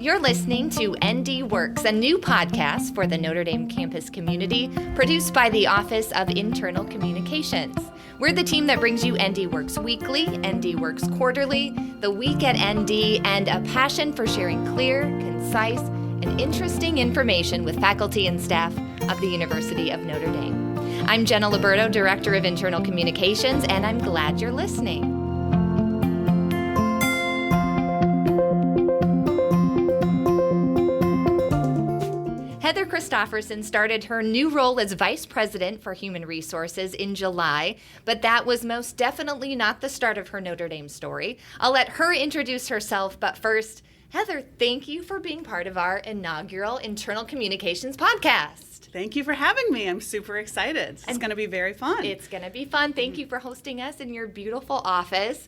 You're listening to ND Works, a new podcast for the Notre Dame campus community, produced by the Office of Internal Communications. We're the team that brings you ND Works Weekly, ND Works Quarterly, the Week at ND, and a passion for sharing clear, concise, and interesting information with faculty and staff of the University of Notre Dame. I'm Jenna Liberto, Director of Internal Communications, and I'm glad you're listening. Heather Christophersen started her new role as Vice President for Human Resources in July, but that was most definitely not the start of her Notre Dame story. I'll let her introduce herself, but first, Heather, thank you for being part of our inaugural Internal Communications podcast. Thank you for having me. I'm super excited. It's going to be very fun. It's going to be fun. Thank you for hosting us in your beautiful office.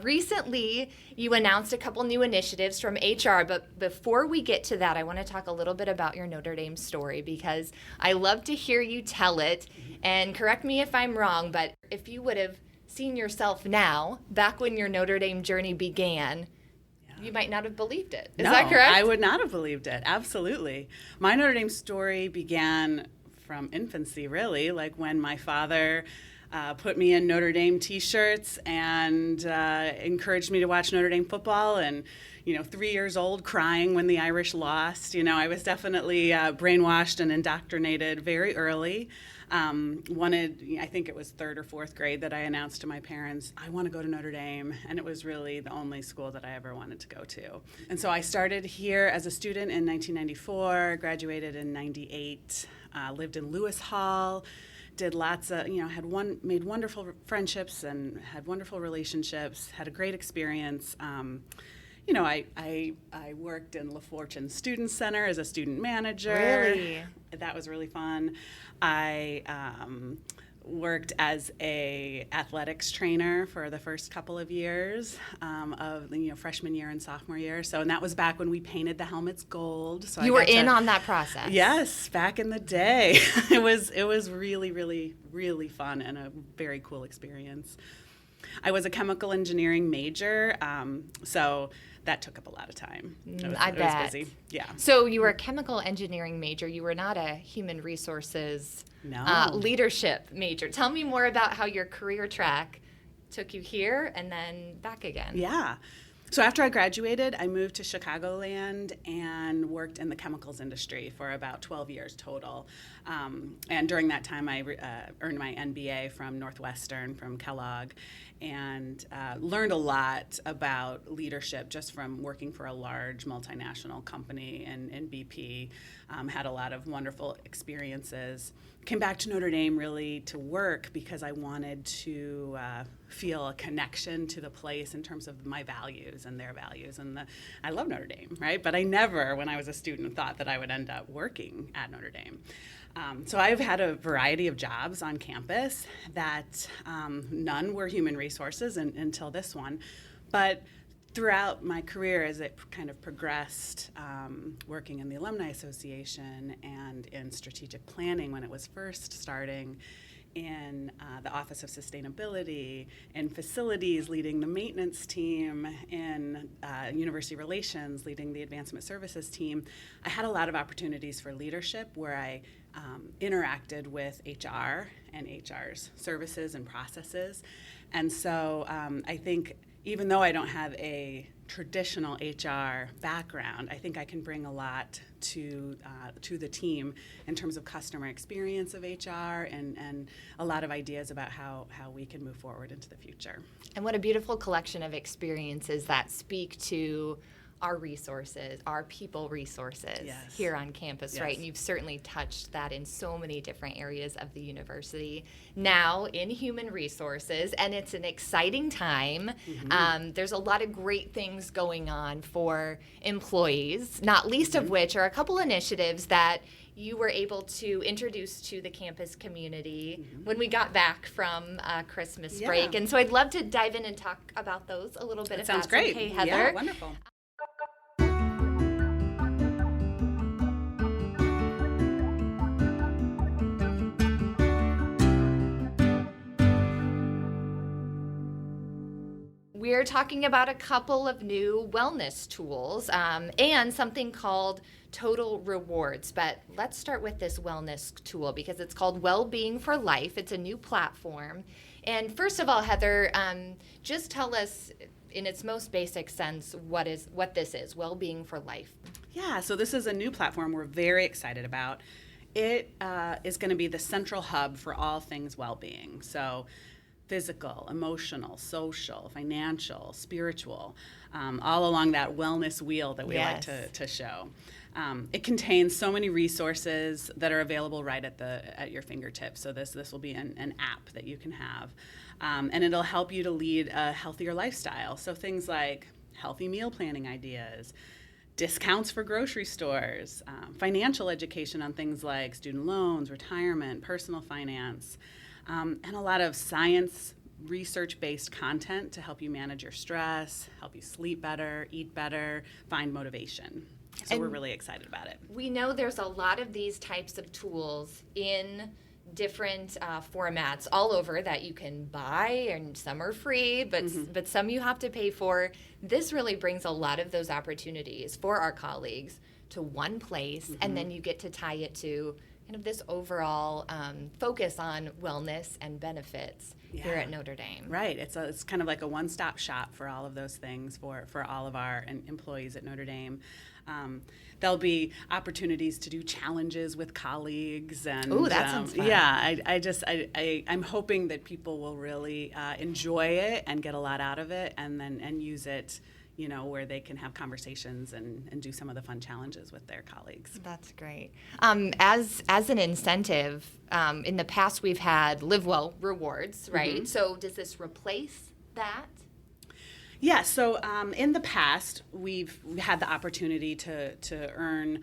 Recently, you announced a couple new initiatives from HR, but before we get to that, I want to talk a little bit about your Notre Dame story because I love to hear you tell it. And correct me if I'm wrong, but if you would have seen yourself now, back when your Notre Dame journey began, you might not have believed it. Is that correct? I would not have believed it. Absolutely. My Notre Dame story began from infancy, really, like when my father put me in Notre Dame T-shirts and encouraged me to watch Notre Dame football. And, 3 years old, crying when the Irish lost. I was definitely brainwashed and indoctrinated very early. I think it was third or fourth grade that I announced to my parents, I want to go to Notre Dame. And it was really the only school that I ever wanted to go to. And so I started here as a student in 1994, graduated in 98, lived in Lewis Hall, did lots of, made wonderful friendships and had wonderful relationships, had a great experience. I worked in La Fortune Student Center as a student manager. Really? That was really fun. I worked as a athletics trainer for the first couple of years of freshman year and sophomore year. And that was back when we painted the helmets gold. So you were in on that process. Yes, back in the day. It was really, really, really fun and a very cool experience. I was a chemical engineering major, so that took up a lot of time. I bet. It was busy. Yeah. So you were a chemical engineering major. You were not a human resources leadership major. Tell me more about how your career track took you here and then back again. Yeah. So after I graduated, I moved to Chicagoland and worked in the chemicals industry for about 12 years total. And during that time, I earned my MBA from Northwestern, from Kellogg, and learned a lot about leadership just from working for a large multinational company in BP. Had a lot of wonderful experiences. Came back to Notre Dame really to work because I wanted to feel a connection to the place in terms of my values and their values. And I love Notre Dame, right? But I never, when I was a student, thought that I would end up working at Notre Dame. So I've had a variety of jobs on campus that none were human resources until this one. But throughout my career, as it kind of progressed, working in the Alumni Association and in strategic planning when it was first starting, in the Office of Sustainability, in facilities, leading the maintenance team, in university relations, leading the advancement services team, I had a lot of opportunities for leadership where I interacted with HR and HR's services and processes. And so I think even though I don't have a traditional HR background, I think I can bring a lot to the team in terms of customer experience of HR and a lot of ideas about how we can move forward into the future. And what a beautiful collection of experiences that speak to our resources, our people resources here on campus, right? And you've certainly touched that in so many different areas of the university. Now in human resources, and it's an exciting time. There's a lot of great things going on for employees, not least of which are a couple initiatives that you were able to introduce to the campus community when we got back from Christmas break. And so I'd love to dive in and talk about those a little bit. That sounds great. Okay, Heather. Yeah, wonderful. we're talking about a couple of new wellness tools and something called Total Rewards. But let's start with this wellness tool because it's called Wellbeing for Life. It's a new platform. And first of all, Heather, just tell us in its most basic sense what this is, Wellbeing for Life. Yeah, so this is a new platform we're very excited about. It is going to be the central hub for all things well-being. So physical, emotional, social, financial, spiritual, all along that wellness wheel that we like to show. It contains so many resources that are available right at your fingertips. So this will be an app that you can have. And it'll help you to lead a healthier lifestyle. So things like healthy meal planning ideas, discounts for grocery stores, financial education on things like student loans, retirement, personal finance, and a lot of science research-based content to help you manage your stress, help you sleep better, eat better, find motivation. So we're really excited about it. We know there's a lot of these types of tools in different formats all over that you can buy, and some are free, but some you have to pay for. This really brings a lot of those opportunities for our colleagues to one place, and then you get to tie it to kind of this overall focus on wellness and benefits here at Notre Dame. Right. It's kind of like a one-stop shop for all of those things for all of our employees at Notre Dame. There'll be opportunities to do challenges with colleagues, and that sounds fun. Yeah, I'm hoping that people will really enjoy it and get a lot out of it, and use it, where they can have conversations and do some of the fun challenges with their colleagues. That's great. As an incentive, in the past we've had Live Well rewards, right? So does this replace that? Yeah, so in the past, we've had the opportunity to earn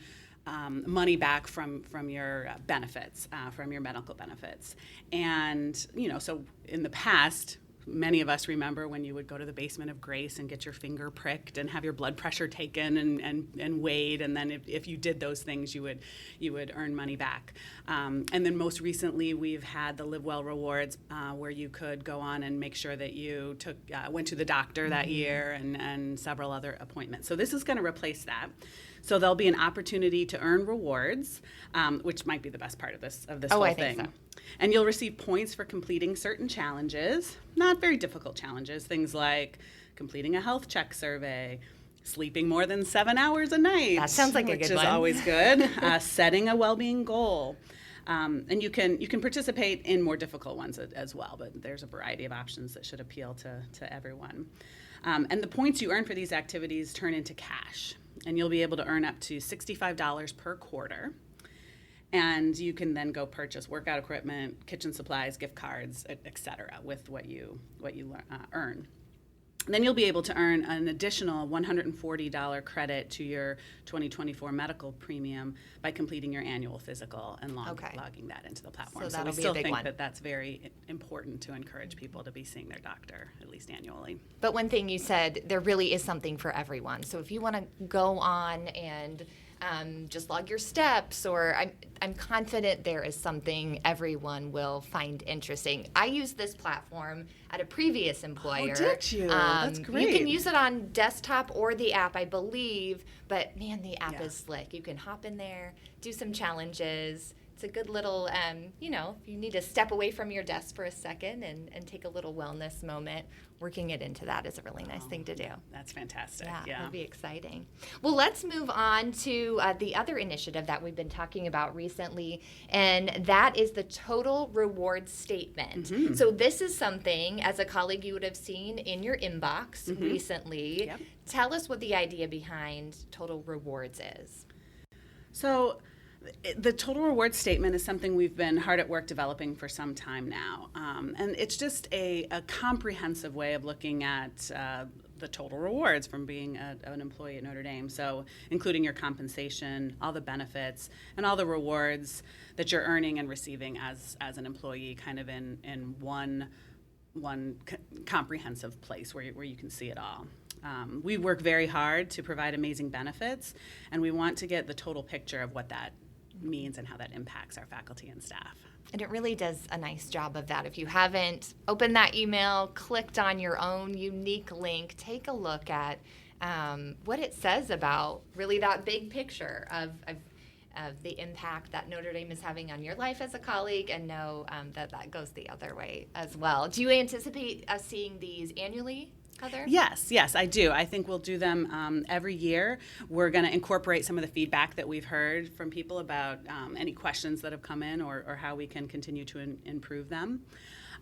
money back from your benefits, from your medical benefits. And, so in the past, many of us remember when you would go to the basement of Grace and get your finger pricked and have your blood pressure taken and weighed, and then if you did those things, you would earn money back. And then most recently, we've had the Live Well rewards, where you could go on and make sure that you went to the doctor that year and several other appointments. So this is going to replace that. So there'll be an opportunity to earn rewards, which might be the best part of this whole I thing. think so. And you'll receive points for completing certain challenges, not very difficult challenges, things like completing a health check survey, sleeping more than 7 hours a night. That sounds like a good one. Which is always good. Setting a well-being goal. And you can participate in more difficult ones as well, but there's a variety of options that should appeal to everyone. And the points you earn for these activities turn into cash, and you'll be able to earn up to $65 per quarter. And you can then go purchase workout equipment, kitchen supplies, gift cards, et cetera, with what you earn. And then you'll be able to earn an additional $140 credit to your 2024 medical premium by completing your annual physical and logging that into the platform. So that'll we be still a big think one. that that's very important to encourage people to be seeing their doctor at least annually. But one thing you said, there really is something for everyone. So if you want to go on and just log your steps, or I'm confident there is something everyone will find interesting. I used this platform at a previous employer. Oh, did you? That's great. You can use it on desktop or the app, I believe, but man, the app is slick. You can hop in there, do some challenges. It's a good little, if you need to step away from your desk for a second and take a little wellness moment, working it into that is a really nice thing to do. That's fantastic. Yeah, that'll be exciting. Well, let's move on to the other initiative that we've been talking about recently, and that is the Total Rewards Statement. So this is something, as a colleague, you would have seen in your inbox recently. Yep. Tell us what the idea behind Total Rewards is. So the Total Rewards Statement is something we've been hard at work developing for some time now. And it's just a comprehensive way of looking at the total rewards from being an employee at Notre Dame. So including your compensation, all the benefits, and all the rewards that you're earning and receiving as an employee, kind of in one comprehensive place where you can see it all. We work very hard to provide amazing benefits, and we want to get the total picture of what that means and how that impacts our faculty and staff. And it really does a nice job of that. If you haven't opened that email, clicked on your own unique link, take a look at what it says about really that big picture of the impact that Notre Dame is having on your life as a colleague, and know that goes the other way as well. Do you anticipate us seeing these annually, Heather? Yes, I do. I think we'll do them every year. We're going to incorporate some of the feedback that we've heard from people about any questions that have come in or how we can continue to improve them.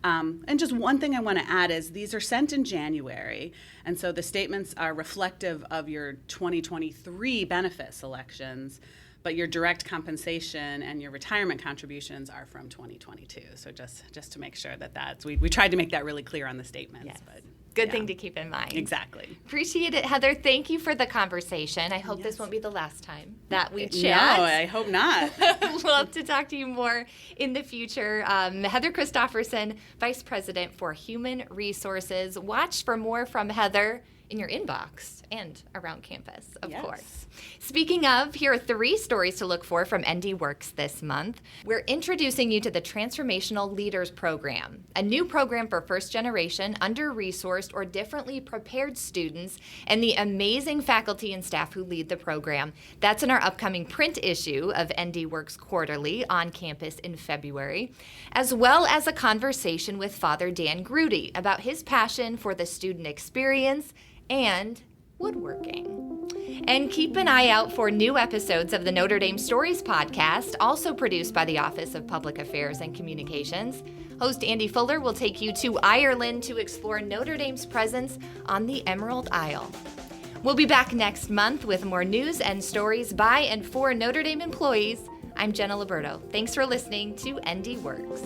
And just one thing I want to add is these are sent in January, and so the statements are reflective of your 2023 benefit selections, but your direct compensation and your retirement contributions are from 2022. So just to make sure that we tried to make that really clear on the statements. Yes. But good thing to keep in mind. Exactly. Appreciate it, Heather. Thank you for the conversation. I hope this won't be the last time that we chat. No, I hope not. We'll have to talk to you more in the future. Heather Christophersen, Vice President for Human Resources. Watch for more from Heather in your inbox and around campus, of course. Speaking of, here are 3 stories to look for from ND Works this month. We're introducing you to the Transformational Leaders Program, a new program for first-generation, under-resourced, or differently prepared students, and the amazing faculty and staff who lead the program. That's in our upcoming print issue of ND Works Quarterly on campus in February, as well as a conversation with Father Dan Grudy about his passion for the student experience and woodworking. And keep an eye out for new episodes of the Notre Dame Stories podcast, also produced by the Office of Public Affairs and Communications. Host Andy Fuller will take you to Ireland to explore Notre Dame's presence on the Emerald Isle. We'll be back next month with more news and stories by and for Notre Dame employees. I'm Jenna Liberto. Thanks for listening to ND Works.